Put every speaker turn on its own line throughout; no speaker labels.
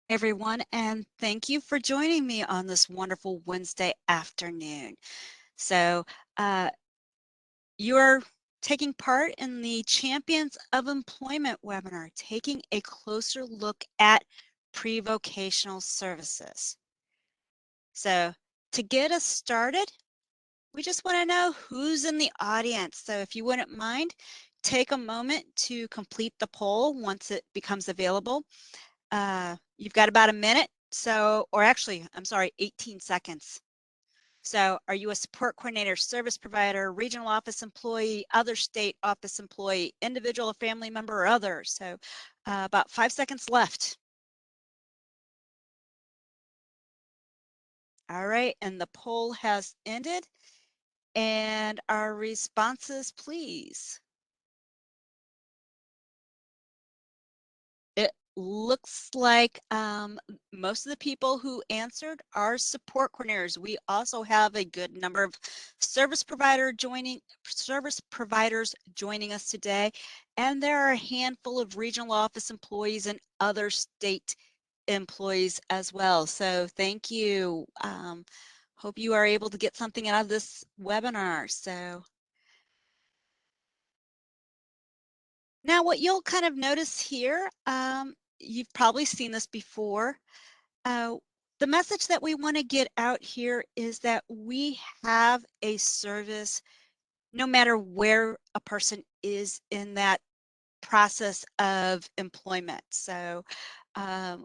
Everyone, and thank you for joining me on this wonderful Wednesday afternoon. So, you're taking part in the Champions of Employment webinar, taking a closer look at pre-vocational services. So, to get us started, we just want to know who's in the audience. So, if you wouldn't mind, take a moment to complete the poll once it becomes available. You've got about a minute, or actually, I'm sorry, 18 seconds. So are you a support coordinator, service provider, regional office employee, other state office employee, individual, family member, or other? So about 5 seconds left. All right, and the poll has ended. And our responses, please. It looks like most of the people who answered are support coordinators. We also have a good number of service providers joining us today, and there are a handful of regional office employees and other state employees as well. So thank you. Hope you are able to get something out of this webinar. So now what you'll kind of notice here, you've probably seen this before. The message that we want to get out here is that we have a service no matter where a person is in that process of employment. So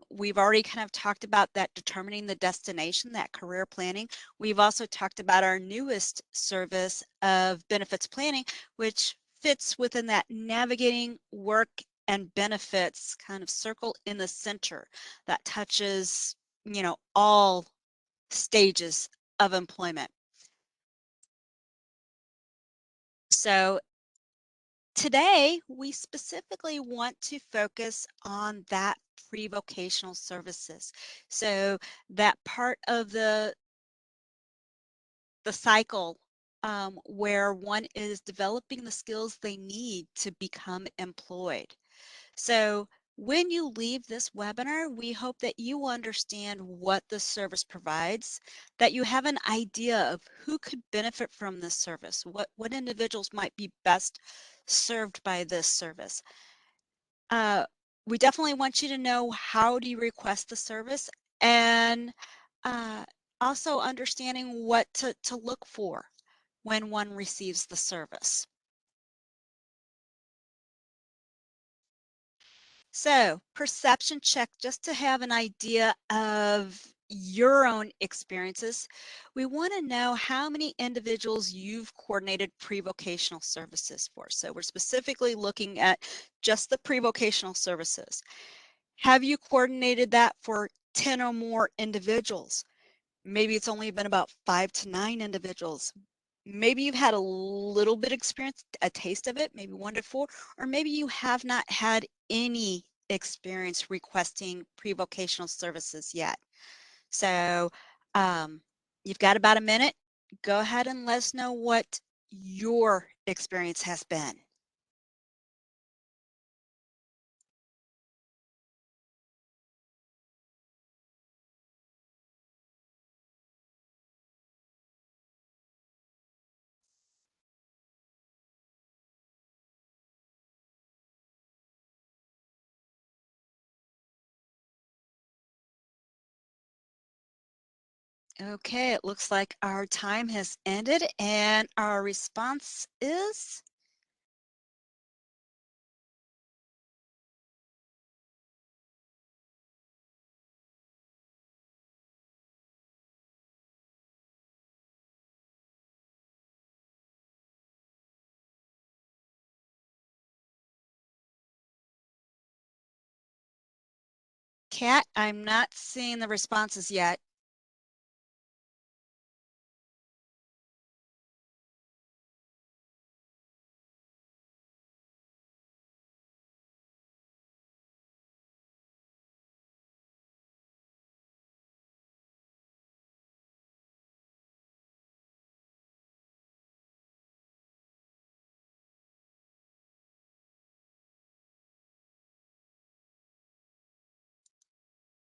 we've already kind of talked about that determining the destination, that career planning. We've also talked about our newest service of benefits planning, which fits within that navigating work and benefits kind of circle in the center that touches, all stages of employment. So today, we specifically want to focus on that pre-vocational services. So that part of the cycle where one is developing the skills they need to become employed. So when you leave this webinar, we hope that you understand what the service provides, that you have an idea of who could benefit from this service, what individuals might be best served by this service. We definitely want you to know how do you request the service, and also understanding what to look for when one receives the service. So, perception check, just to have an idea of your own experiences. We want to know how many individuals you've coordinated pre-vocational services for. So we're specifically looking at just the pre-vocational services. Have you coordinated that for 10 or more individuals? Maybe it's only been about 5 to 9 individuals. Maybe you've had a little bit of experience, a taste of it, maybe 1 to 4, or maybe you have not had any experience requesting pre-vocational services yet. So you've got about a minute. Go ahead and let us know what your experience has been. Okay, it looks like our time has ended, and our response is Kat. I'm not seeing the responses yet.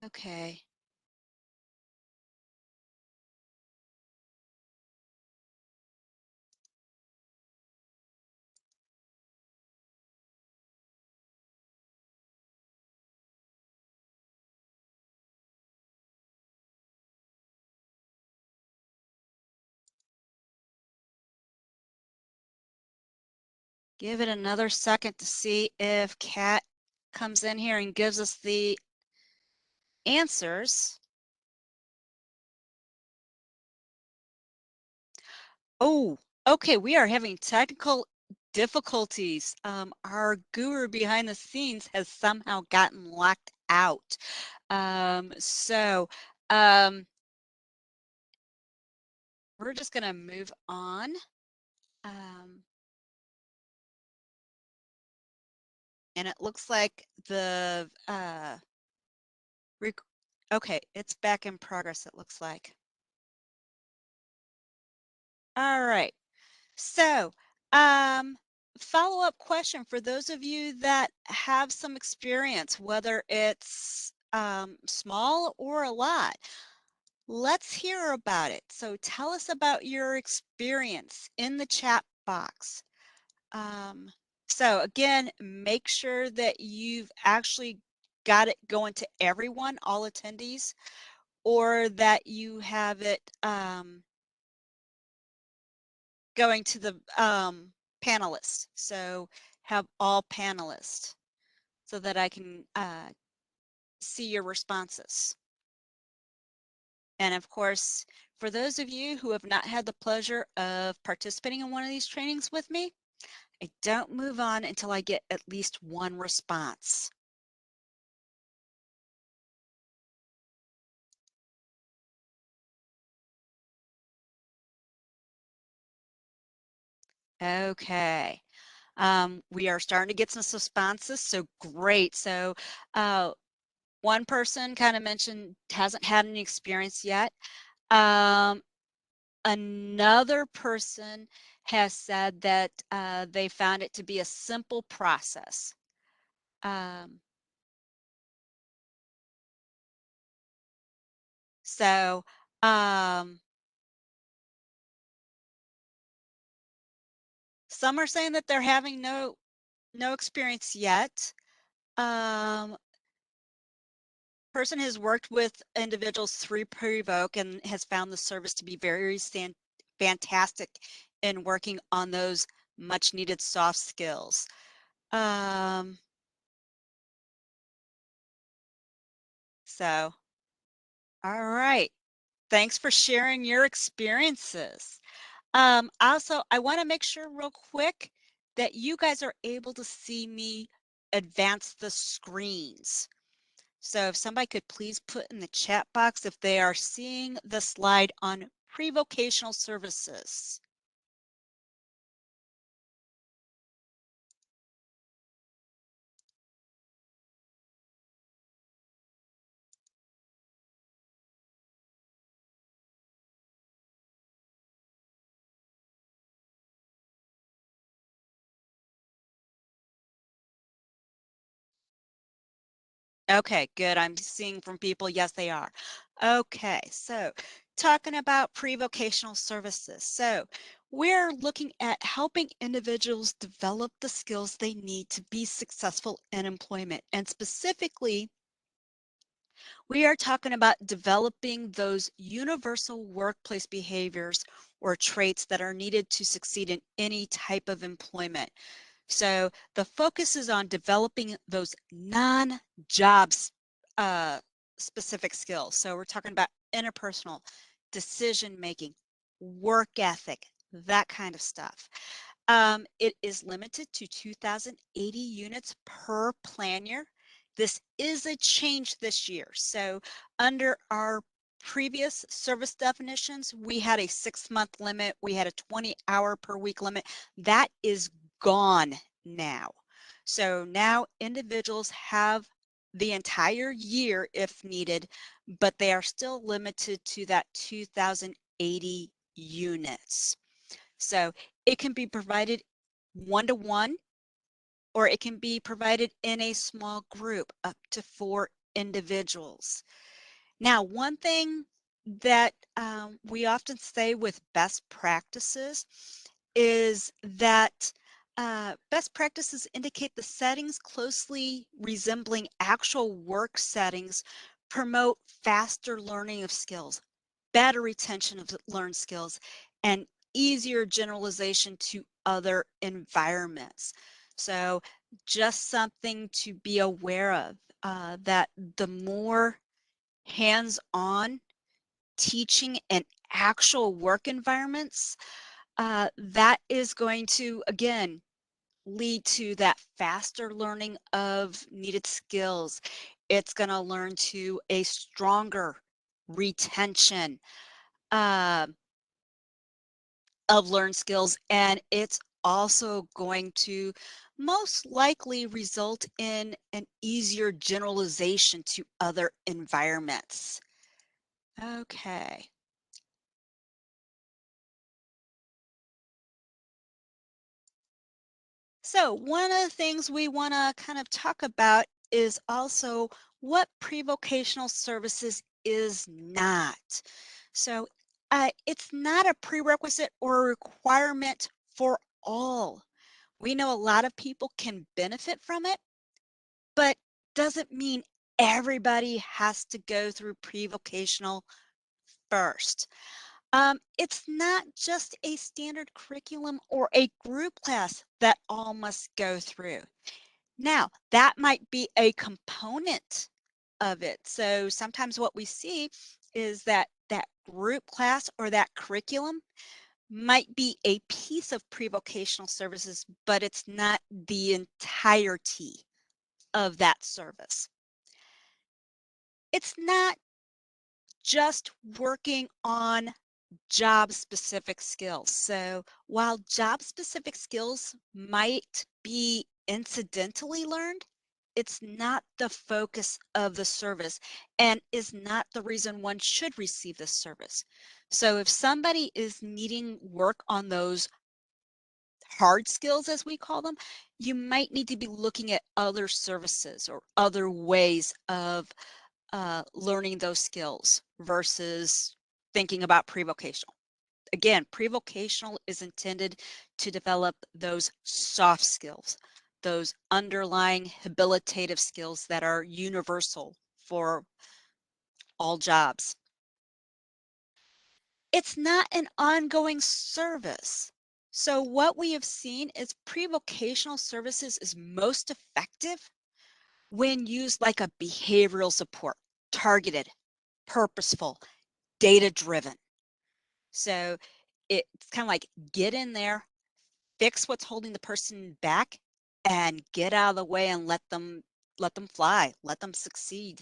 Okay. Give it another second to see if Kat comes in here and gives us the answers. Oh, okay, we are having technical difficulties. Our guru behind the scenes has somehow gotten locked out. So we're just going to move on. And it looks like the, okay, it's back in progress, it looks like. All right. So, follow-up question for those of you that have some experience, whether it's small or a lot. Let's hear about it. So tell us about your experience in the chat box. So again, make sure that you've actually got it going to everyone, all attendees, or that you have it going to the panelists. So have all panelists so that I can see your responses. And of course, for those of you who have not had the pleasure of participating in one of these trainings with me, I don't move on until I get at least one response. Okay. We are starting to get some responses, so great. So one person kind of mentioned hasn't had any experience yet. Another person has said that they found it to be a simple process. So some are saying that they're having no experience yet. Person has worked with individuals through Prevoc and has found the service to be very fantastic in working on those much needed soft skills. So, all right. Thanks for sharing your experiences. Also, I want to make sure real quick that you guys are able to see me advance the screens. So if somebody could please put in the chat box if they are seeing the slide on pre-vocational services. Okay, good. I'm seeing from people, yes, they are. Okay, so talking about pre-vocational services. So we're looking at helping individuals develop the skills they need to be successful in employment. And specifically, we are talking about developing those universal workplace behaviors or traits that are needed to succeed in any type of employment. So the focus is on developing those non-job specific skills. So we're talking about interpersonal, decision making, work ethic, that kind of stuff. It is limited to 2,080 units per plan year. This is a change this year. So under our previous service definitions, we had a 6-month limit. We had a 20-hour per week limit. That is gone now. So now individuals have the entire year if needed, but they are still limited to that 2,080 units. So it can be provided one-to-one, or it can be provided in a small group up to 4 individuals. Now, one thing that we often say with best practices is that best practices indicate the settings closely resembling actual work settings promote faster learning of skills, better retention of learned skills, and easier generalization to other environments. So just something to be aware of, that the more hands-on teaching in actual work environments, that is going to, again, lead to that faster learning of needed skills. It's going to learn to a stronger retention uh, of learned skills, and it's also going to most likely result in an easier generalization to other environments. Okay. So one of the things we want to kind of talk about is also what pre-vocational services is not. So it's not a prerequisite or a requirement for all. We know a lot of people can benefit from it, but doesn't mean everybody has to go through pre-vocational first. It's not just a standard curriculum or a group class that all must go through. Now, that might be a component of it. So sometimes what we see is that that group class or that curriculum might be a piece of pre-vocational services, but it's not the entirety of that service. It's not just working on job-specific skills. So while job-specific skills might be incidentally learned, it's not the focus of the service and is not the reason one should receive this service. So if somebody is needing work on those hard skills, as we call them, you might need to be looking at other services or other ways of learning those skills versus thinking about pre-vocational. Again, pre-vocational is intended to develop those soft skills, those underlying habilitative skills that are universal for all jobs. It's not an ongoing service. So what we have seen is pre-vocational services is most effective when used like a behavioral support, targeted, purposeful, data-driven. So it's kind of like get in there, fix what's holding the person back, and get out of the way and let them fly, let them succeed.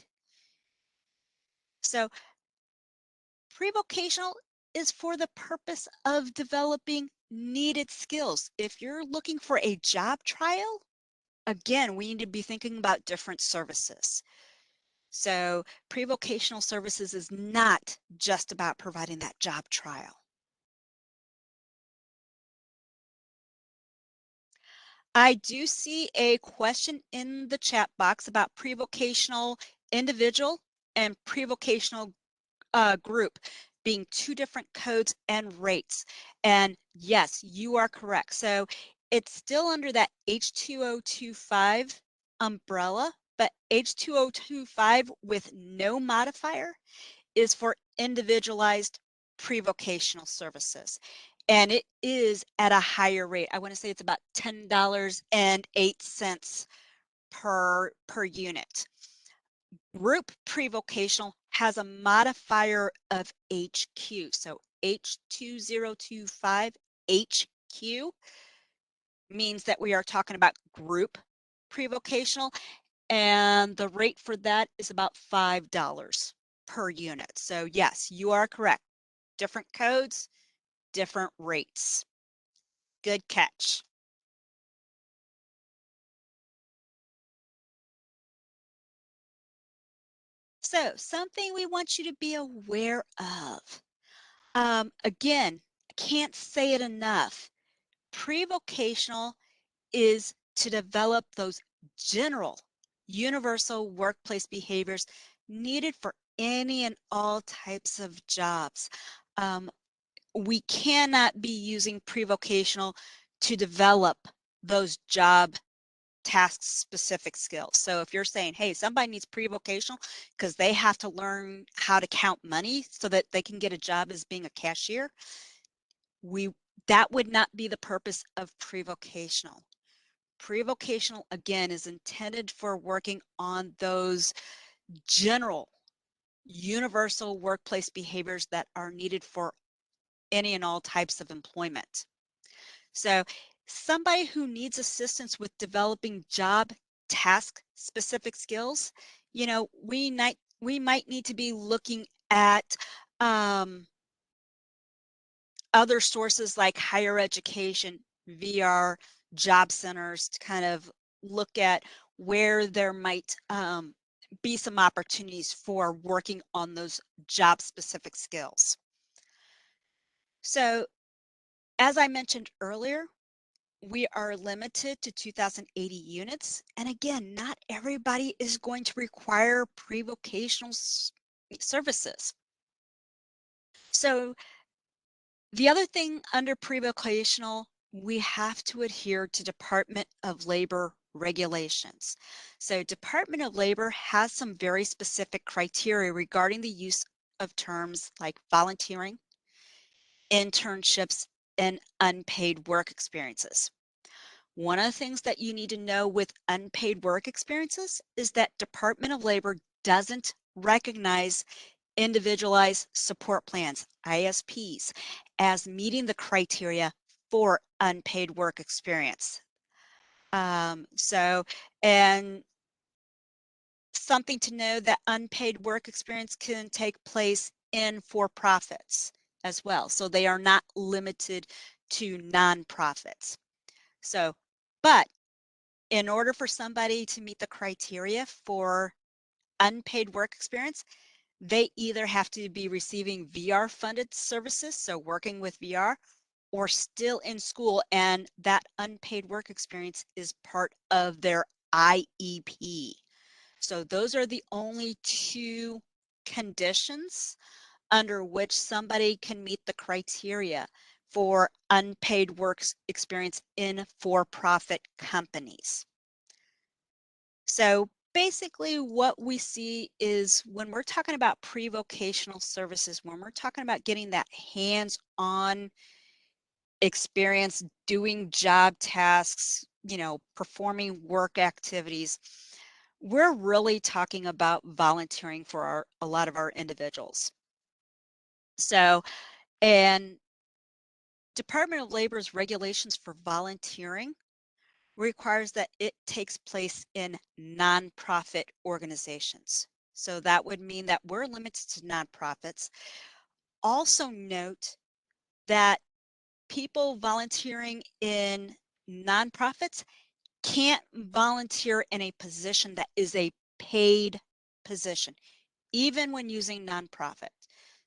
So pre-vocational is for the purpose of developing needed skills. If you're looking for a job trial, again, we need to be thinking about different services. So pre-vocational services is not just about providing that job trial. I do see a question in the chat box about pre-vocational individual and pre-vocational group being two different codes and rates. And yes, you are correct. So it's still under that H2025 umbrella, but H2025 with no modifier is for individualized pre-vocational services. And it is at a higher rate. I want to say it's about $10.08 per unit. Group pre-vocational has a modifier of HQ. So H2025 HQ means that we are talking about group pre-vocational, and the rate for that is about $5 per unit. So yes, you are correct. Different codes, different rates. Good catch. So something we want you to be aware of. Again, I can't say it enough. Pre-vocational is to develop those general universal workplace behaviors needed for any and all types of jobs. We cannot be using pre-vocational to develop those job task specific skills. So if you're saying, hey, somebody needs pre-vocational because they have to learn how to count money so that they can get a job as being a cashier, that would not be the purpose of pre-vocational. Pre-vocational, again, is intended for working on those general, universal workplace behaviors that are needed for any and all types of employment. So somebody who needs assistance with developing job task specific skills, we might need to be looking at other sources like higher education, VR, job centers to kind of look at where there might be some opportunities for working on those job specific skills. So as I mentioned earlier, we are limited to 2,080 units. And again, not everybody is going to require pre-vocational services. So the other thing under pre-vocational, we have to adhere to Department of Labor regulations. So Department of Labor has some very specific criteria regarding the use of terms like volunteering, internships, and unpaid work experiences. One of the things that you need to know with unpaid work experiences is that Department of Labor doesn't recognize individualized support plans, ISPs, as meeting the criteria for unpaid work experience. And something to know that unpaid work experience can take place in for-profits as well. So they are not limited to nonprofits. So, but in order for somebody to meet the criteria for unpaid work experience, they either have to be receiving VR funded services, so working with VR, or still in school, and that unpaid work experience is part of their IEP. So those are the only two conditions under which somebody can meet the criteria for unpaid work experience in for-profit companies. So basically what we see is when we're talking about pre-vocational services, when we're talking about getting that hands-on experience doing job tasks, performing work activities, we're really talking about volunteering for a lot of our individuals. So, and Department of Labor's regulations for volunteering requires that it takes place in nonprofit organizations. So that would mean that we're limited to nonprofits. Also note that people volunteering in nonprofits can't volunteer in a position that is a paid position, even when using nonprofit.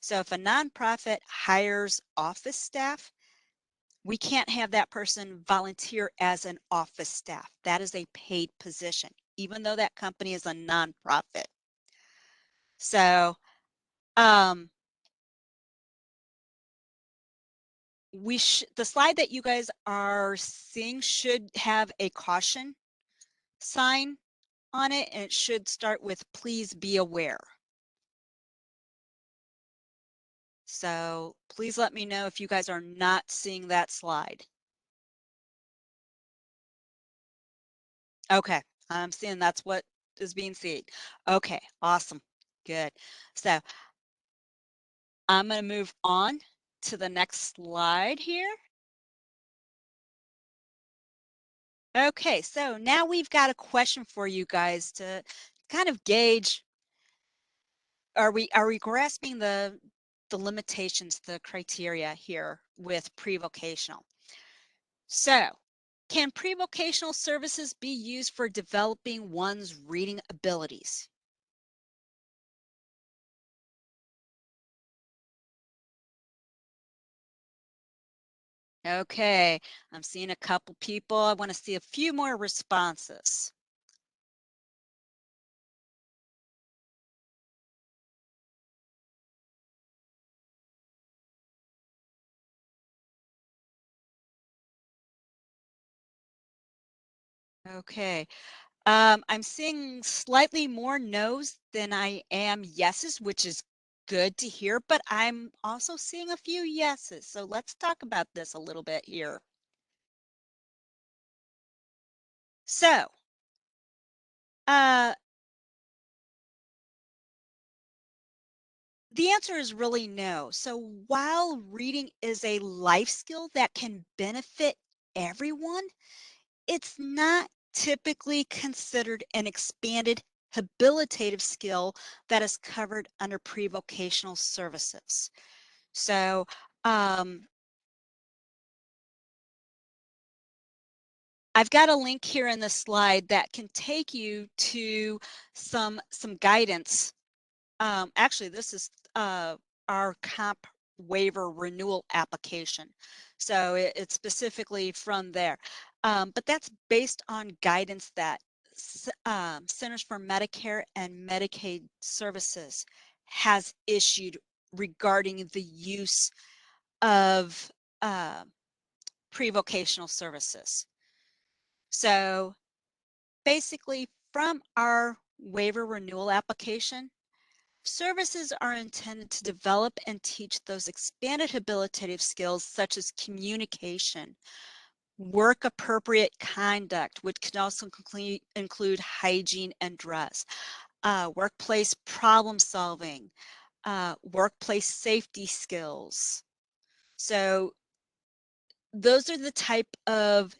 So if a nonprofit hires office staff, we can't have that person volunteer as an office staff. That is a paid position, even though that company is a nonprofit. So the slide that you guys are seeing should have a caution sign on it, and it should start with please be aware. So please let me know if you guys are not seeing that slide. Okay, I'm seeing that's what is being seen. Okay, awesome, good. So I'm going to move on to the next slide here. Okay, so now we've got a question for you guys to kind of gauge, are we grasping the limitations, the criteria here with pre-vocational? So, can pre-vocational services be used for developing one's reading abilities? Okay, I'm seeing a couple people. I want to see a few more responses. Okay. I'm seeing slightly more no's than I am yeses, which is good to hear, but I'm also seeing a few yeses. So let's talk about this a little bit here. So, uh, the answer is really no. So while reading is a life skill that can benefit everyone, it's not typically considered an expanded habilitative skill that is covered under pre-vocational services. So I've got a link here in the slide that can take you to some guidance. Actually, this is our comp waiver renewal application. So it's specifically from there. But that's based on guidance that Centers for Medicare and Medicaid Services has issued regarding the use of uh, pre-vocational services. So basically, from our waiver renewal application, services are intended to develop and teach those expanded habilitative skills such as communication, work appropriate conduct, which can also include hygiene and dress, workplace problem solving, workplace safety skills. So those are the type of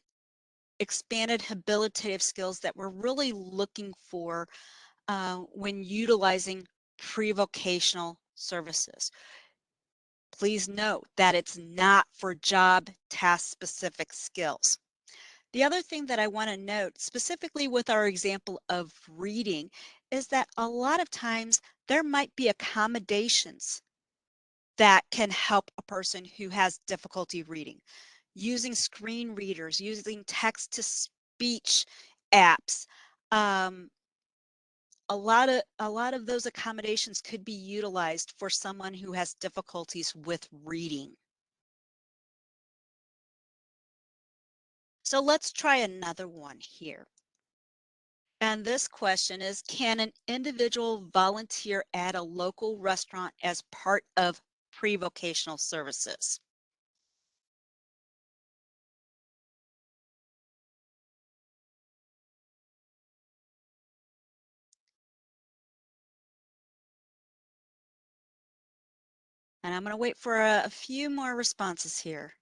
expanded habilitative skills that we're really looking for when utilizing pre-vocational services. Please note that it's not for job task specific skills. The other thing that I want to note, specifically with our example of reading, is that a lot of times there might be accommodations that can help a person who has difficulty reading. Using screen readers, using text to speech apps, a lot of those accommodations could be utilized for someone who has difficulties with reading. So let's try another one here. And this question is, can an individual volunteer at a local restaurant as part of pre-vocational services? And I'm going to wait for a few more responses here.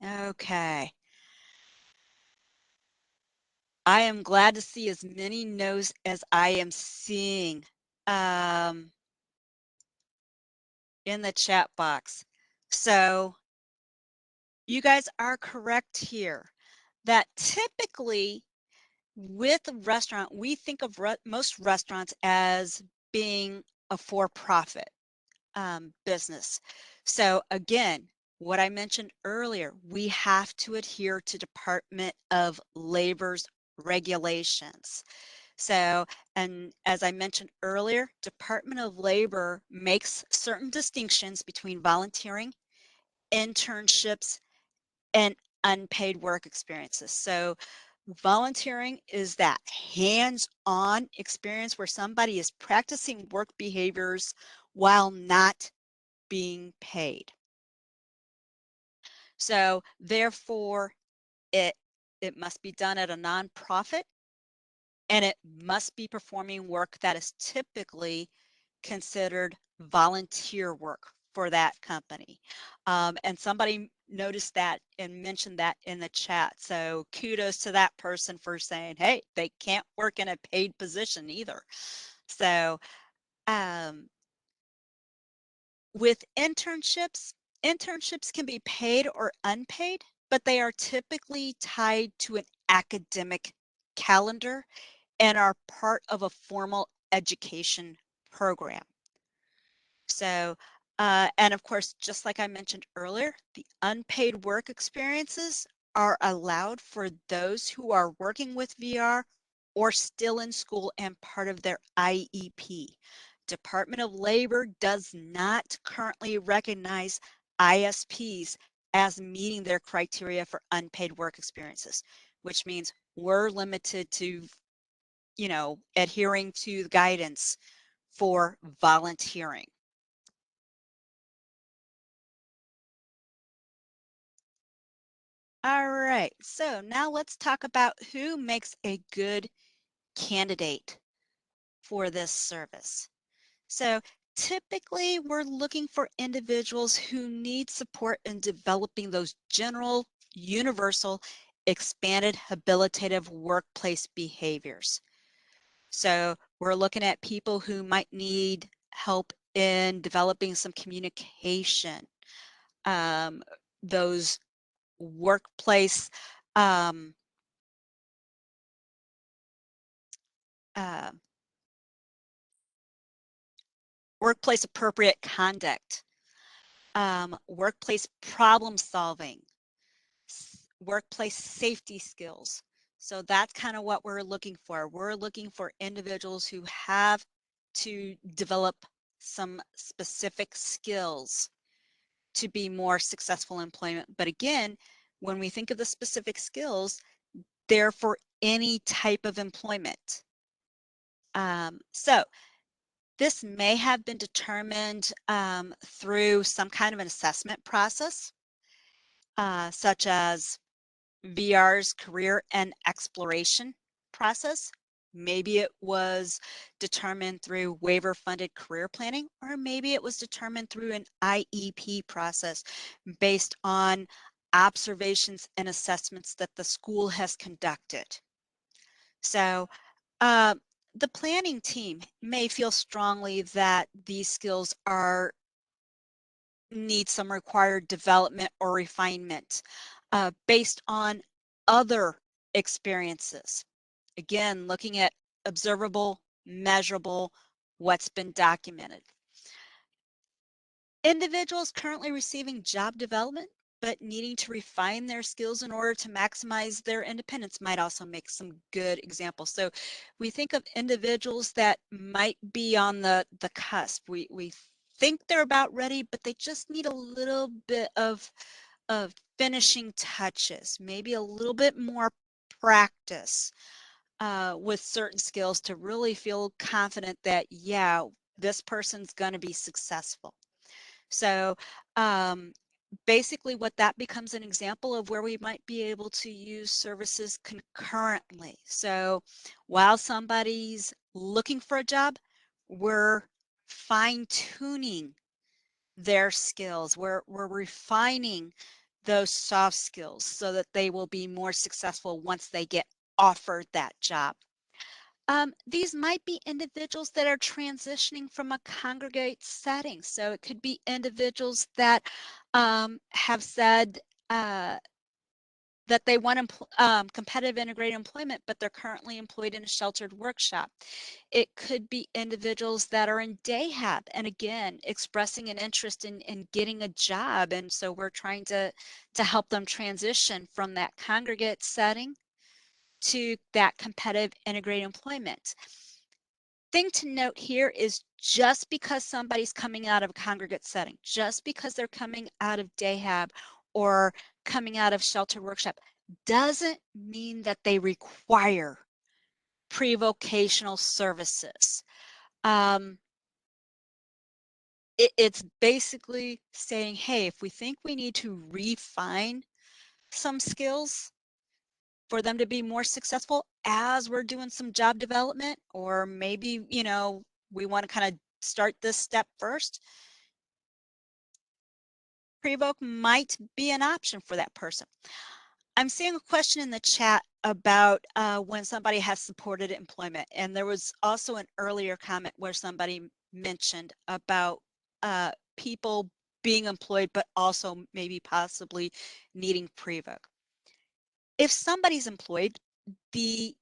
Okay. I am glad to see as many no's as I am seeing in the chat box. So you guys are correct here that typically with a restaurant, we think of most restaurants as being a for-profit business. So again, what I mentioned earlier, we have to adhere to Department of Labor's regulations. So, and as I mentioned earlier, Department of Labor makes certain distinctions between volunteering, internships, and unpaid work experiences. So volunteering is that hands-on experience where somebody is practicing work behaviors while not being paid. So therefore, it must be done at a nonprofit, and it must be performing work that is typically considered volunteer work for that company. And somebody noticed that and mentioned that in the chat. So kudos to that person for saying, hey, they can't work in a paid position either. So with internships, internships can be paid or unpaid, but they are typically tied to an academic calendar and are part of a formal education program. So, and of course, just like I mentioned earlier, the unpaid work experiences are allowed for those who are working with VR or still in school and part of their IEP. Department of Labor does not currently recognize ISPs as meeting their criteria for unpaid work experiences. which means we're limited to, adhering to the guidance for volunteering. All right, so now let's talk about who makes a good candidate for this service. So typically we're looking for individuals who need support in developing those general, universal, expanded habilitative workplace behaviors. So we're looking at people who might need help in developing some communication, those workplace um, uh, workplace appropriate conduct, workplace problem solving, workplace safety skills. So that's kind of what we're looking for. We're looking for individuals who have to develop some specific skills to be more successful in employment. But again, when we think of the specific skills, they're for any type of employment. So this may have been determined through some kind of an assessment process, such as VR's career and exploration process. Maybe it was determined through waiver funded career planning, or maybe it was determined through an IEP process based on observations and assessments that the school has conducted. So uh, the planning team may feel strongly that these skills need some required development or refinement based on other experiences. Again, looking at observable, measurable, what's been documented. Individuals currently receiving job development but needing to refine their skills in order to maximize their independence might also make some good examples. So we think of individuals that might be on the cusp. We think they're about ready, but they just need a little bit of finishing touches, maybe a little bit more practice with certain skills to really feel confident that, yeah, this person's going to be successful. So basically what that becomes an example of where we might be able to use services concurrently. So while somebody's looking for a job, we're fine-tuning their skills. We're refining those soft skills so that they will be more successful once they get offered that job. These might be individuals that are transitioning from a congregate setting. So it could be individuals that have said that they want competitive integrated employment, but they're currently employed in a sheltered workshop. It could be individuals that are in day hab and again expressing an interest in getting a job, and so we're trying to help them transition from that congregate setting to that competitive integrated employment. Thing to note here is just because somebody's coming out of a congregate setting, just because they're coming out of day hab or coming out of shelter workshop, doesn't mean that they require pre-vocational services. It's basically saying, hey, if we think we need to refine some skills for them to be more successful as we're doing some job development, or maybe, we want to kind of start this step first, Prevoke might be an option for that person. I'm seeing a question in the chat about when somebody has supported employment, and there was also an earlier comment where somebody mentioned about people being employed but also maybe possibly needing Prevoke. If somebody's employed, the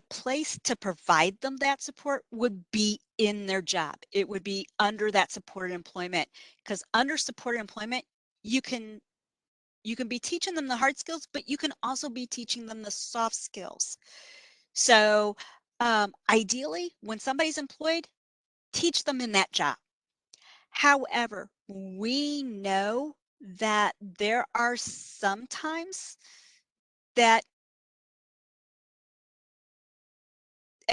place to provide them that support would be in their job. It would be under that supported employment, because under supported employment, you can be teaching them the hard skills, but you can also be teaching them the soft skills. So ideally, when somebody's employed, teach them in that job. However, we know that there are some times that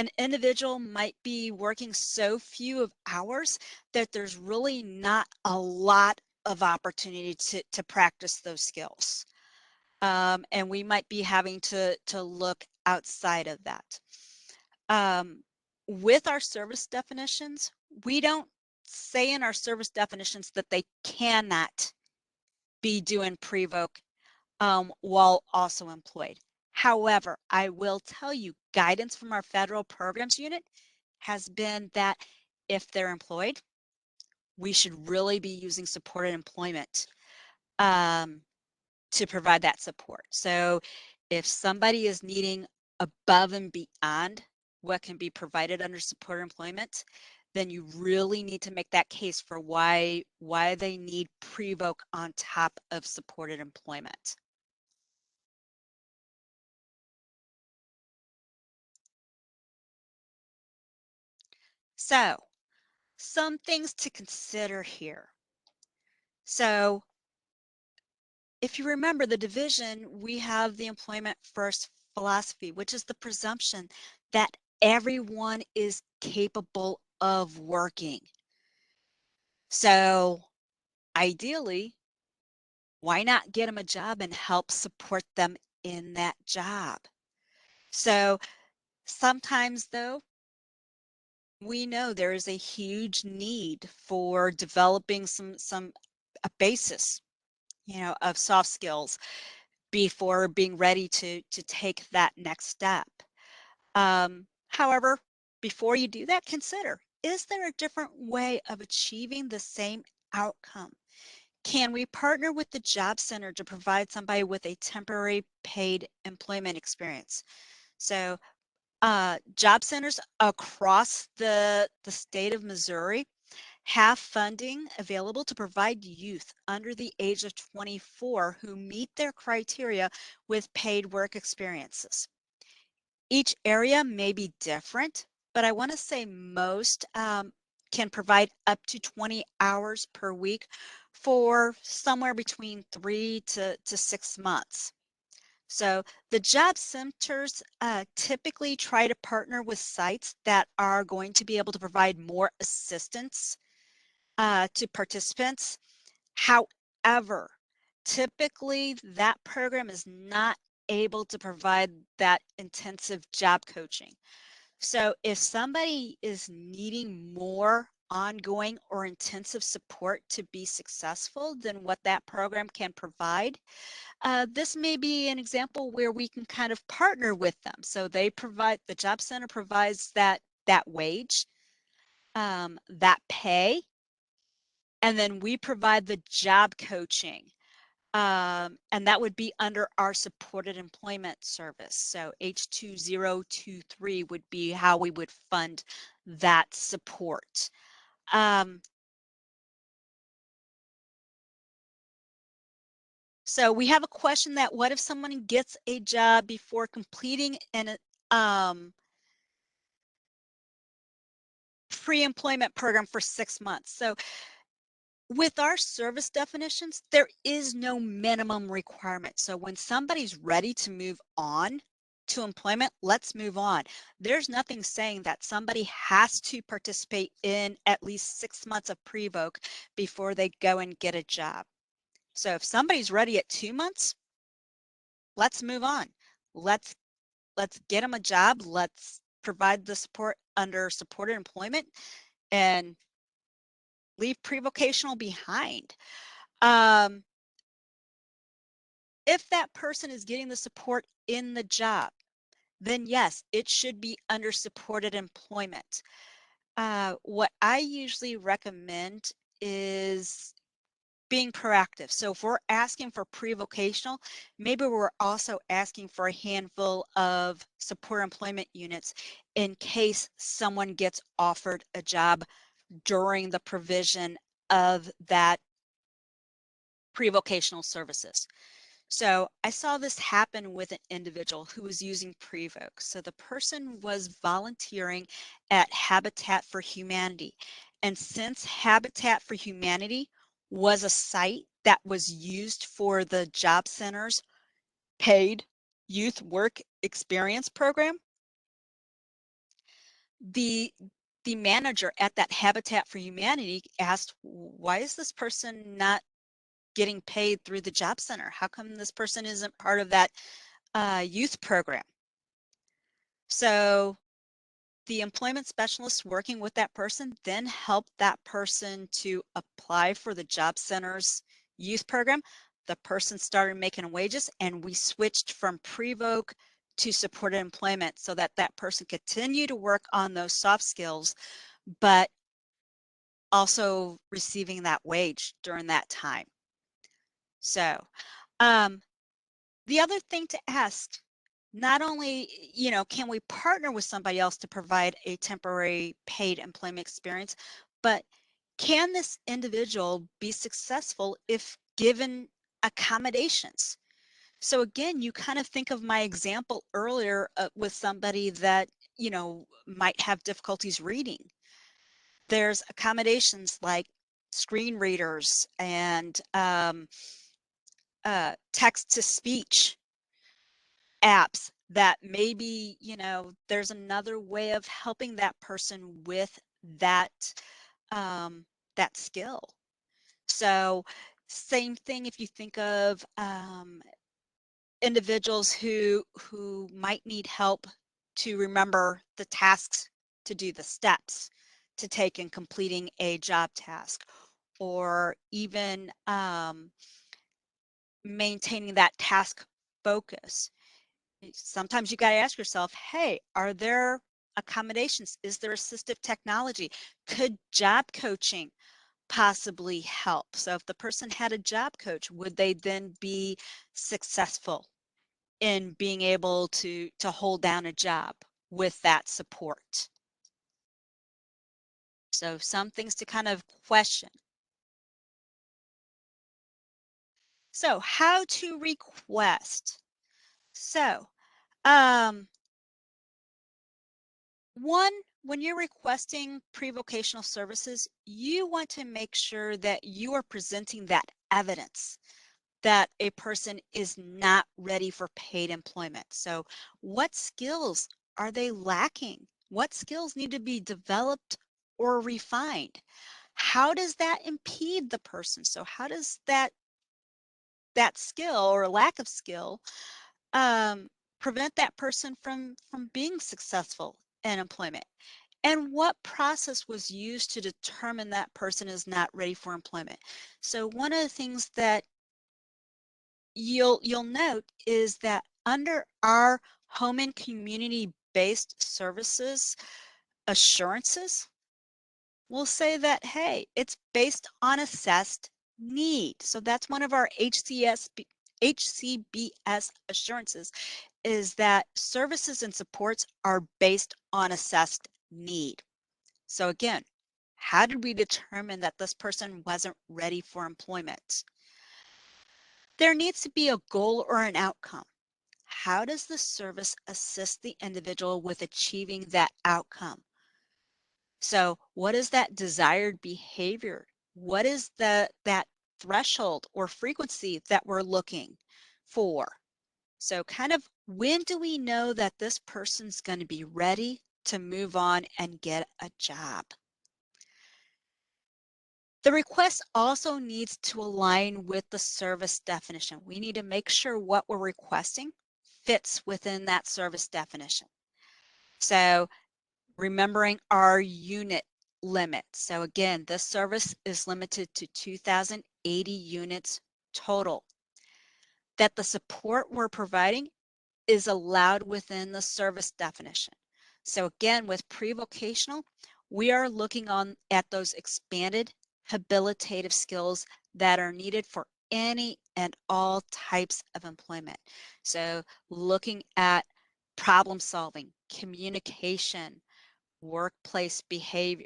an individual might be working so few of hours that there's really not a lot of opportunity to practice those skills. And we might be having to look outside of that. With our service definitions, we don't say in our service definitions that they cannot be doing pre-voc while also employed. However, I will tell you, guidance from our federal programs unit has been that if they're employed, we should really be using supported employment to provide that support. So if somebody is needing above and beyond what can be provided under supported employment, then you really need to make that case for why they need pre-voc on top of supported employment. So some things to consider here. So if you remember the division, we have the employment first philosophy, which is the presumption that everyone is capable of working. So ideally, why not get them a job and help support them in that job? So sometimes though, we know there is a huge need for developing a basis, of soft skills before being ready to take that next step. However, before you do that, consider, is there a different way of achieving the same outcome? Can we partner with the job center to provide somebody with a temporary paid employment experience? So job centers across the state of Missouri have funding available to provide youth under the age of 24 who meet their criteria with paid work experiences. Each area may be different, but I want to say most can provide up to 20 hours per week for somewhere between 3 to 6 months. So the job centers typically try to partner with sites that are going to be able to provide more assistance to participants. However, typically that program is not able to provide that intensive job coaching. So if somebody is needing more ongoing or intensive support to be successful than what that program can provide, this may be an example where we can kind of partner with them. So the job center provides that wage, that pay, and then we provide the job coaching. And that would be under our supported employment service. So H2023 would be how we would fund that support. So we have a question that what if someone gets a job before completing an pre-employment program for 6 months? So with our service definitions, there is no minimum requirement. So when somebody's ready to move on to employment, let's move on. There's nothing saying that somebody has to participate in at least 6 months of pre-voc before they go and get a job. So if somebody's ready at 2 months, let's move on. Let's get them a job. Let's provide the support under supported employment and leave pre-vocational behind. If that person is getting the support in the job, then yes, it should be under supported employment. What I usually recommend is being proactive. So if we're asking for pre-vocational, maybe we're also asking for a handful of support employment units in case someone gets offered a job during the provision of that pre-vocational services. So I saw this happen with an individual who was using Prevoc. So the person was volunteering at Habitat for Humanity. And since Habitat for Humanity was a site that was used for the job center's paid youth work experience program, the the manager at that Habitat for Humanity asked, why is this person not getting paid through the job center? How come this person isn't part of that youth program? So the employment specialist working with that person then helped that person to apply for the job center's youth program. The person started making wages, and we switched from pre-voc to supported employment so that that person continue to work on those soft skills, but also receiving that wage during that time. So the other thing to ask, not only, can we partner with somebody else to provide a temporary paid employment experience, but can this individual be successful if given accommodations? So again, you kind of think of my example earlier with somebody that, might have difficulties reading. There's accommodations like screen readers and text to speech apps that maybe, there's another way of helping that person with that that skill. So same thing if you think of individuals who might need help to remember the tasks, to do the steps to take in completing a job task, or even maintaining that task focus. Sometimes you got to ask yourself, hey, are there accommodations? Is there assistive technology? Could job coaching possibly help? So if the person had a job coach, would they then be successful in being able to hold down a job with that support? So some things to kind of question. So how to request. So one, when you're requesting pre-vocational services, you want to make sure that you are presenting that evidence that a person is not ready for paid employment. So what skills are they lacking? What skills need to be developed or refined? How does that impede the person? So how does that skill or lack of skill um, prevent that person from being successful in employment? And what process was used to determine that person is not ready for employment? So one of the things that you'll note is that under our home and community-based services assurances, we'll say that, hey, it's based on assessed need. So that's one of our HCBS assurances, is that services and supports are based on assessed need. So again, how did we determine that this person wasn't ready for employment? There needs to be a goal or an outcome. How does the service assist the individual with achieving that outcome? So what is that desired behavior? What is that threshold or frequency that we're looking for? So kind of, when do we know that this person's going to be ready to move on and get a job? The request also needs to align with the service definition. We need to make sure what we're requesting fits within that service definition. So remembering our unit limit. So again, this service is limited to 2,080 units total. That the support we're providing is allowed within the service definition. So again, with pre-vocational, we are looking at those expanded habilitative skills that are needed for any and all types of employment. So looking at problem solving, communication, workplace behavior,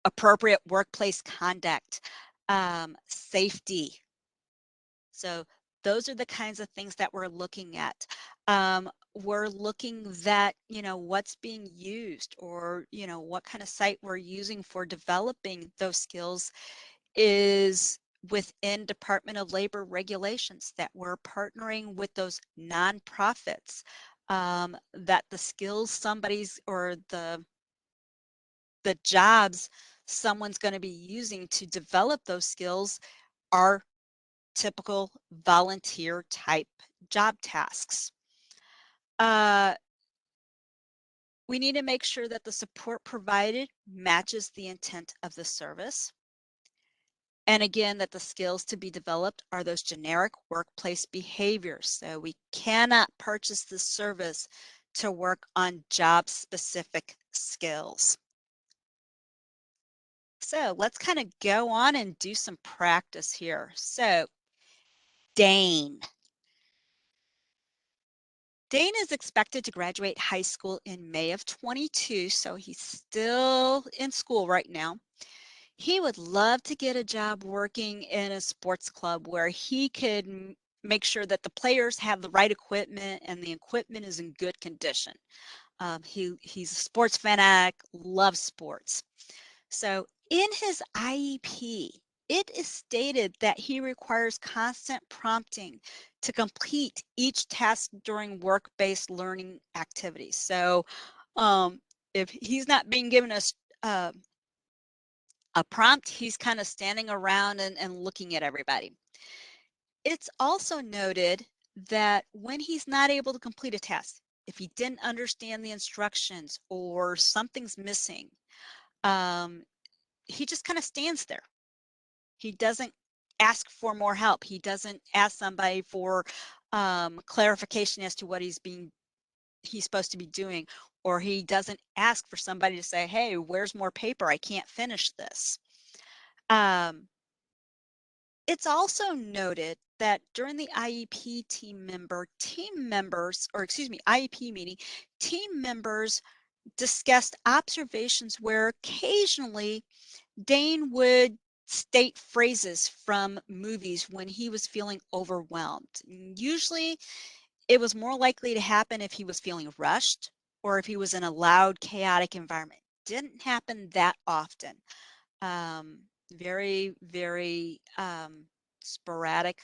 appropriate workplace conduct, safety. So those are the kinds of things that we're looking at. We're looking that, what's being used, or, what kind of site we're using for developing those skills is within Department of Labor regulations, that we're partnering with those nonprofits that the skills somebody's or the jobs someone's going to be using to develop those skills are typical volunteer type job tasks. We need to make sure that the support provided matches the intent of the service. And again, that the skills to be developed are those generic workplace behaviors. So we cannot purchase this service to work on job-specific skills. So let's kind of go on and do some practice here. So Dane. Dane is expected to graduate high school in May of 22, so he's still in school right now. He would love to get a job working in a sports club where he could make sure that the players have the right equipment and the equipment is in good condition. He's a sports fanatic, loves sports. So in his IEP, it is stated that he requires constant prompting to complete each task during work-based learning activities. So if he's not being given a prompt, he's kind of standing around and looking at everybody. It's also noted that when he's not able to complete a task, if he didn't understand the instructions or something's missing, he just kind of stands there. He doesn't ask for more help. He doesn't ask somebody for clarification as to what he's supposed to be doing, or he doesn't ask for somebody to say, hey, where's more paper? I can't finish this. It's also noted that during the IEP IEP meeting, team members discussed observations where occasionally Dane would state phrases from movies when he was feeling overwhelmed. Usually it was more likely to happen if he was feeling rushed or if he was in a loud, chaotic environment. Didn't happen that often. Very, very sporadic.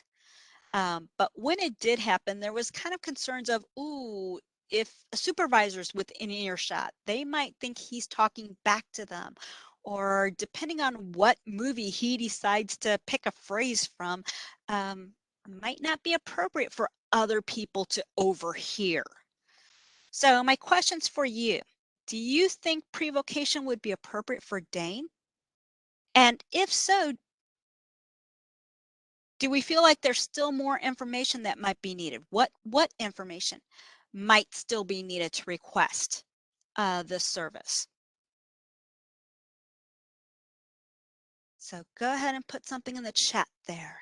But when it did happen, there was kind of concerns of, ooh, if a supervisor's within earshot, they might think he's talking back to them. Or depending on what movie he decides to pick a phrase from, might not be appropriate for other people to overhear. So my question's for you. Do you think pre-vocation would be appropriate for Dane? And if so, do we feel like there's still more information that might be needed? What information might still be needed to request this service? So go ahead and put something in the chat there.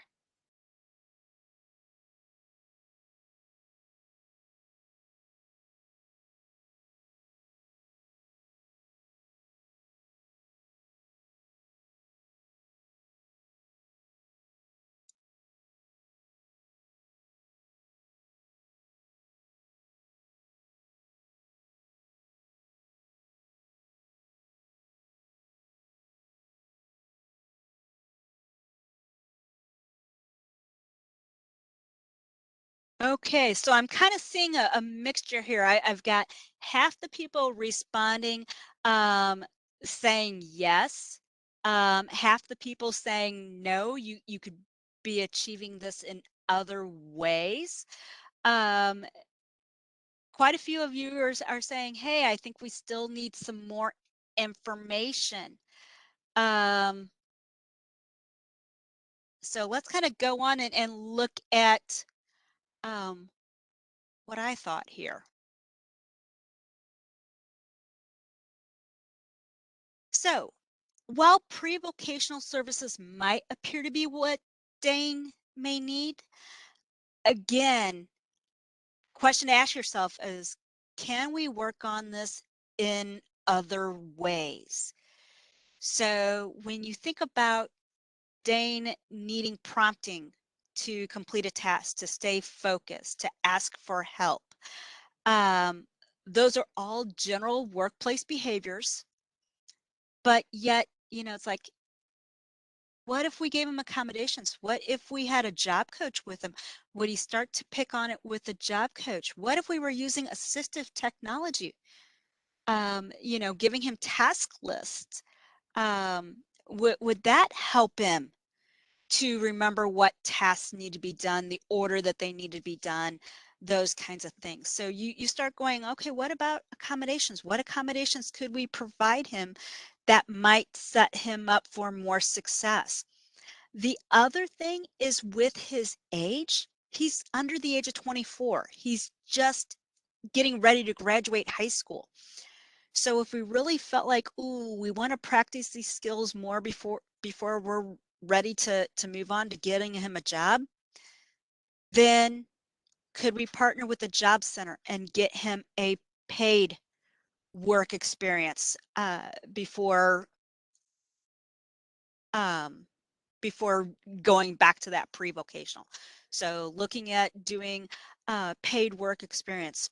Okay, so I'm kind of seeing a mixture here. I've got half the people responding saying yes, half the people saying no, you could be achieving this in other ways. Quite a few of you are saying, hey, I think we still need some more information. So let's kind of go on and look at what I thought here. So while pre-vocational services might appear to be what Dane may need, again, question to ask yourself is, can we work on this in other ways? So when you think about Dane needing prompting to complete a task, to stay focused, to ask for help, those are all general workplace behaviors, but yet, it's like What if we gave him accommodations? What if we had a job coach with him? Would he start to pick on it with a job coach? What if we were using assistive technology? Giving him task lists. Would that help him to remember what tasks need to be done, the order that they need to be done, those kinds of things? So you start going, okay, what about accommodations? What accommodations could we provide him that might set him up for more success? The other thing is with his age, he's under the age of 24. He's just getting ready to graduate high school. So if we really felt like, ooh, we want to practice these skills more before we're ready to move on to getting him a job, then could we partner with the job center and get him a paid work experience um, before going back to that pre-vocational? So looking at doing paid work experience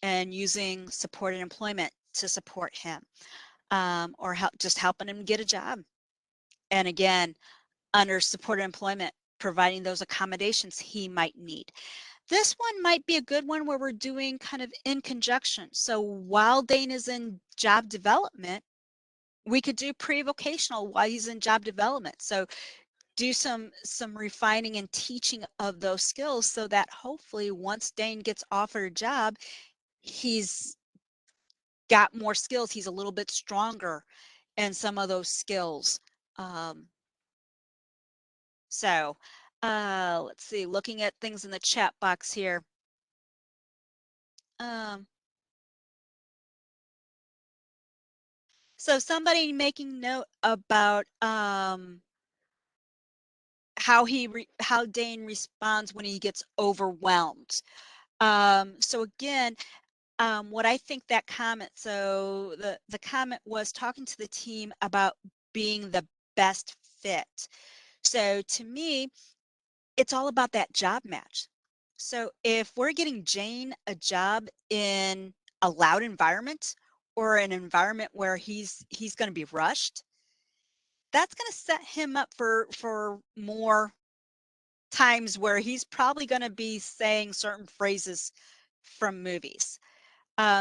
and using supported employment to support him, or just helping him get a job. And again, under supported employment, providing those accommodations he might need. This one might be a good one where we're doing kind of in conjunction. So while Dane is in job development, we could do pre-vocational while he's in job development. So do some refining and teaching of those skills so that hopefully once Dane gets offered a job, he's got more skills. He's a little bit stronger in some of those skills. Um, So, let's see, looking at things in the chat box here. Um, so somebody making note about how Dane responds when he gets overwhelmed. So again, what I think that comment, so the comment was talking to the team about being the best fit. So to me, it's all about that job match. So if we're getting Jane a job in a loud environment or an environment where he's going to be rushed, that's going to set him up for more times where he's probably going to be saying certain phrases from movies.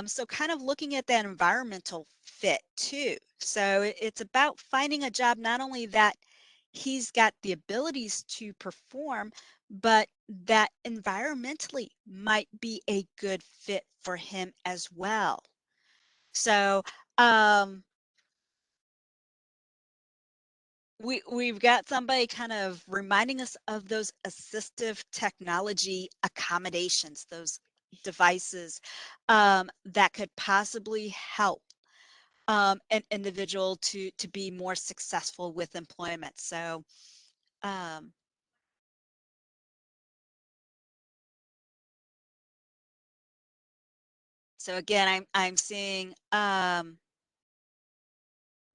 So kind of looking at that environmental fit too. So it's about finding a job not only that he's got the abilities to perform, but that environmentally might be a good fit for him as well. So we've got somebody kind of reminding us of those assistive technology accommodations, those devices that could possibly help an individual to be more successful with employment. Um, so again, I'm seeing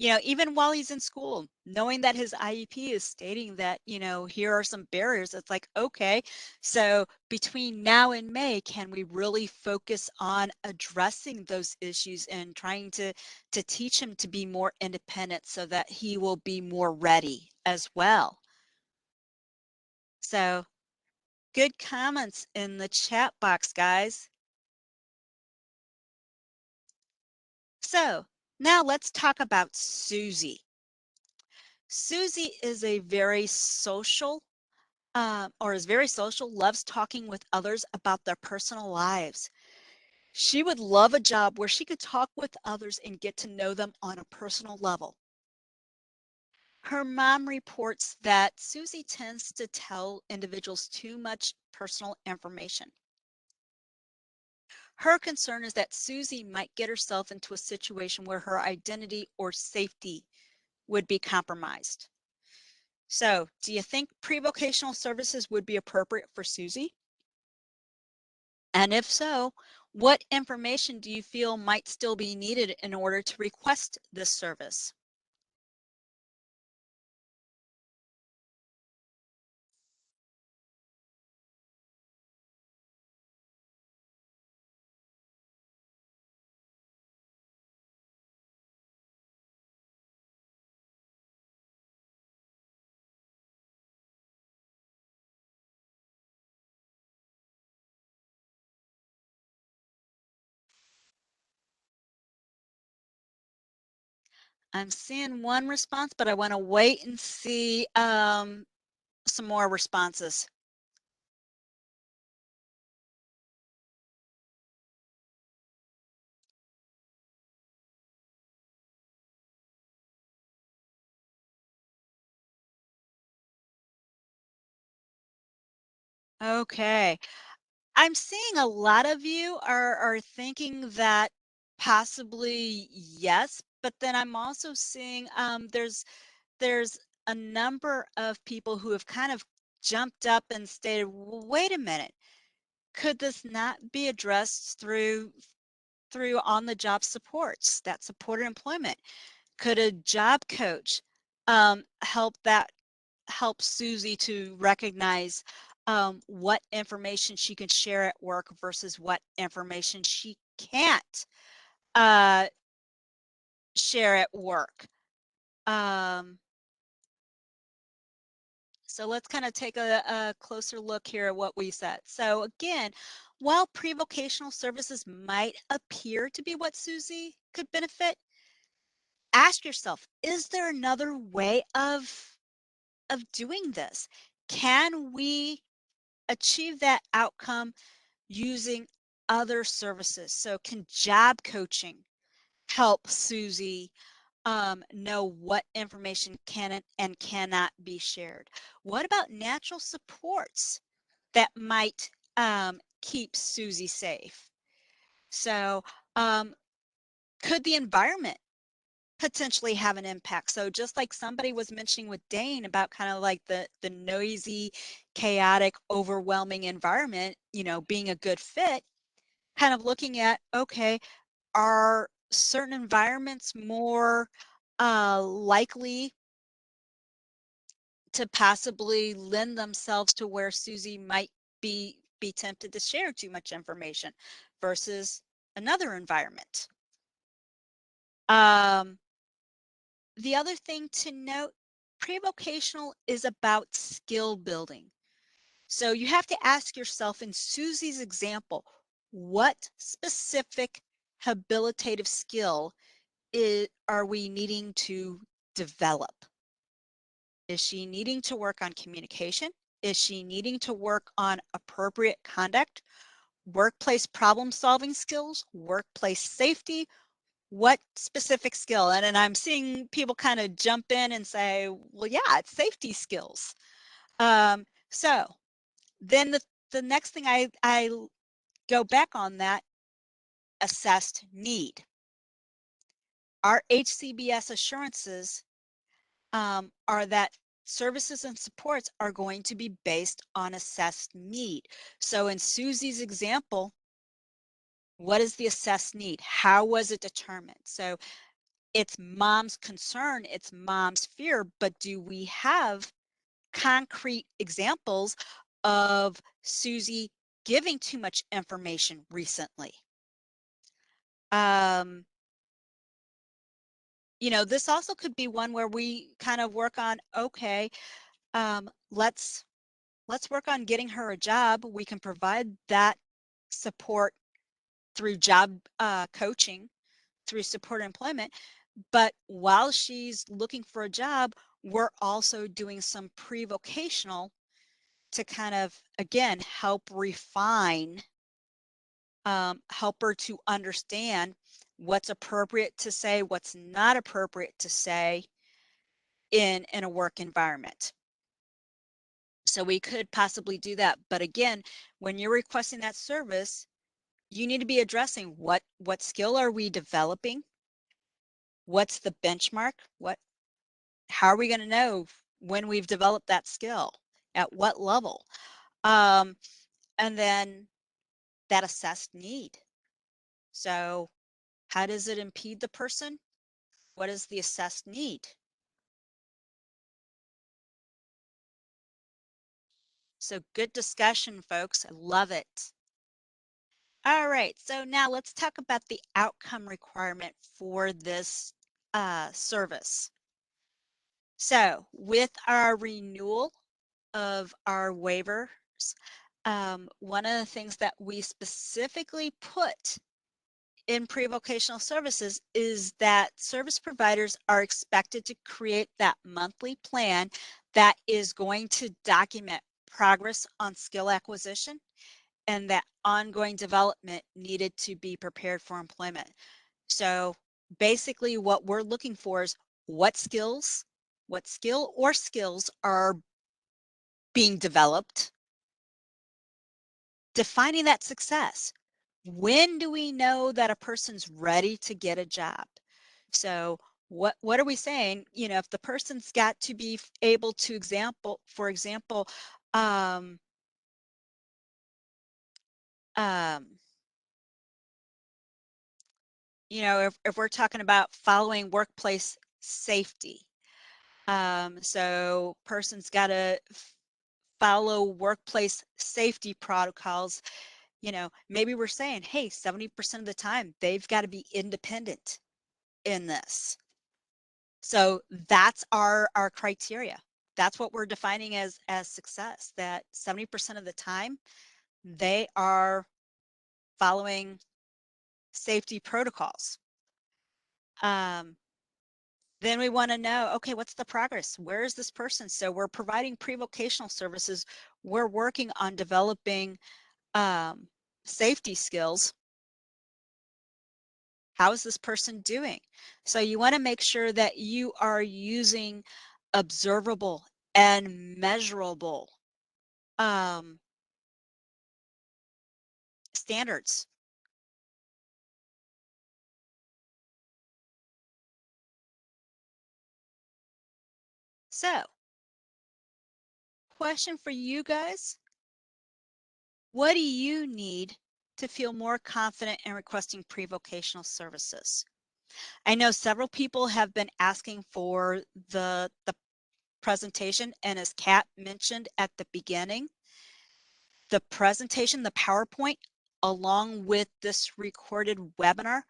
even while he's in school, knowing that his IEP is stating that, here are some barriers. It's like, okay, so between now and May, can we really focus on addressing those issues and trying to teach him to be more independent so that he will be more ready as well? So good comments in the chat box, guys. So now let's talk about Susie. Susie is a very social, is very social, loves talking with others about their personal lives. She would love a job where she could talk with others and get to know them on a personal level. Her mom reports that Susie tends to tell individuals too much personal information. Her concern is that Susie might get herself into a situation where her identity or safety would be compromised. So, do you think pre-vocational services would be appropriate for Susie? And if so, what information do you feel might still be needed in order to request this service? I'm seeing one response, but I want to wait and see some more responses. Okay. I'm seeing a lot of you are thinking that possibly yes, but then I'm also seeing there's a number of people who have kind of jumped up and stated, wait a minute, could this not be addressed through on-the-job supports that supported employment? Could a job coach help Susie to recognize what information she can share at work versus what information she can't uh, share at work? Um, so let's kind of take a closer look here at what we said. So again, while pre-vocational services might appear to be what Susie could benefit, ask yourself, is there another way of doing this? Can we achieve that outcome using other services? So can job coaching help Susie know what information can and cannot be shared? What about natural supports that might keep Susie safe? So could the environment potentially have an impact? So just like somebody was mentioning with Dane about kind of like the noisy, chaotic, overwhelming environment, being a good fit, kind of looking at, okay, are certain environments more likely to possibly lend themselves to where Susie might be tempted to share too much information versus another environment? Um, the other thing to note, pre-vocational is about skill building. So you have to ask yourself, in Susie's example, what specific habilitative skill are we needing to develop? Is she needing to work on communication? Is she needing to work on appropriate conduct, workplace problem solving skills, workplace safety? What specific skill? And I'm seeing people kind of jump in and say, well, yeah, it's safety skills. So then the next thing I go back on that, assessed need. Our HCBS assurances are that services and supports are going to be based on assessed need. So in Susie's example, what is the assessed need? How was it determined? So it's mom's concern, it's mom's fear, but do we have concrete examples of Susie giving too much information recently? This also could be one where we kind of work on, okay, let's work on getting her a job. We can provide that support through job coaching, through support employment. But while she's looking for a job, we're also doing some pre-vocational to kind of, again, help refine, help her to understand what's appropriate to say, what's not appropriate to say in a work environment. So we could possibly do that. But again, when you're requesting that service, you need to be addressing what skill are we developing? What's the benchmark? How are we going to know when we've developed that skill? At what level? And then that assessed need. So how does it impede the person? What is the assessed need? So good discussion, folks. I love it. All right, so now let's talk about the outcome requirement for this service. So with our renewal of our waivers, one of the things that we specifically put in pre-vocational services is that service providers are expected to create that monthly plan that is going to document progress on skill acquisition and that ongoing development needed to be prepared for employment. So basically what we're looking for is what skill or skills are being developed, defining that success. When do we know that a person's ready to get a job? So what are we saying? You know, if the person's got to be able to for example, um, um, you know, if we're talking about following workplace safety, so person's got to follow workplace safety protocols. You know, maybe we're saying, hey, 70% of the time they've got to be independent in this. So that's our criteria. That's what we're defining as success, that 70% of the time they are following safety protocols. Then we want to know, okay, what's the progress? Where is this person? So we're providing pre-vocational services. We're working on developing safety skills. How is this person doing? So you want to make sure that you are using observable and measurable standards. So, question for you guys. What do you need to feel more confident in requesting pre-vocational services? I know several people have been asking for the presentation, and as Kat mentioned at the beginning, the presentation, the PowerPoint, along with this recorded webinar,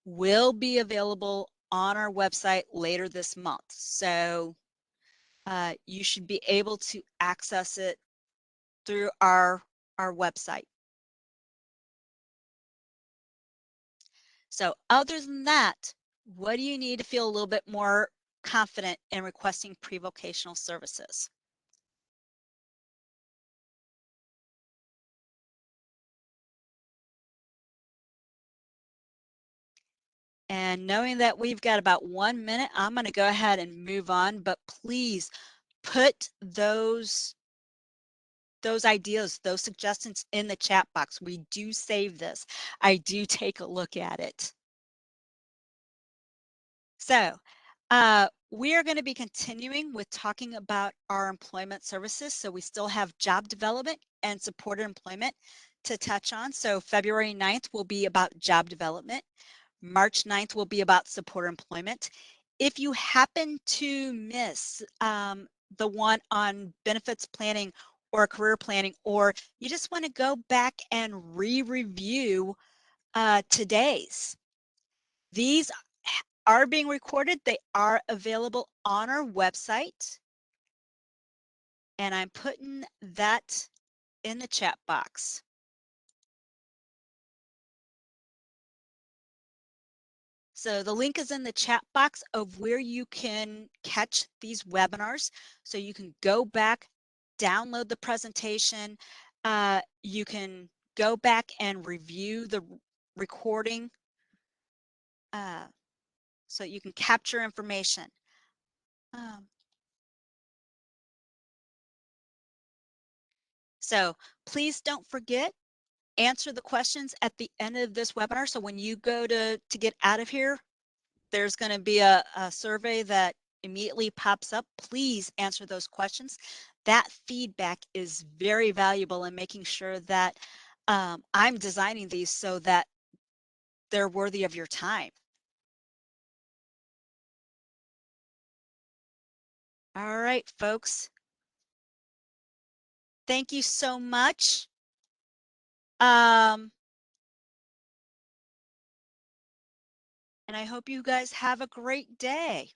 will be available on our website later this month. So you should be able to access it through our website. So other than that, what do you need to feel a little bit more confident in requesting pre-vocational services? And knowing that we've got about 1 minute, I'm going to go ahead and move on, but please put those ideas, those suggestions in the chat box. We do save this. I do take a look at it. So we are going to be continuing with talking about our employment services. So we still have job development and supported employment to touch on. So February 9th will be about job development. March 9th will be about supported employment. If you happen to miss the one on benefits planning or career planning, or you just want to go back and re-review today's, these are being recorded. They are available on our website. And I'm putting that in the chat box. So the link is in the chat box of where you can catch these webinars. So you can go back, download the presentation. You can go back and review the recording so you can capture information. So please don't forget, answer the questions at the end of this webinar. So when you go to get out of here, there's going to be a survey that immediately pops up. Please answer those questions. That feedback is very valuable in making sure that I'm designing these so that they're worthy of your time. All right, folks. Thank you so much. And I hope you guys have a great day.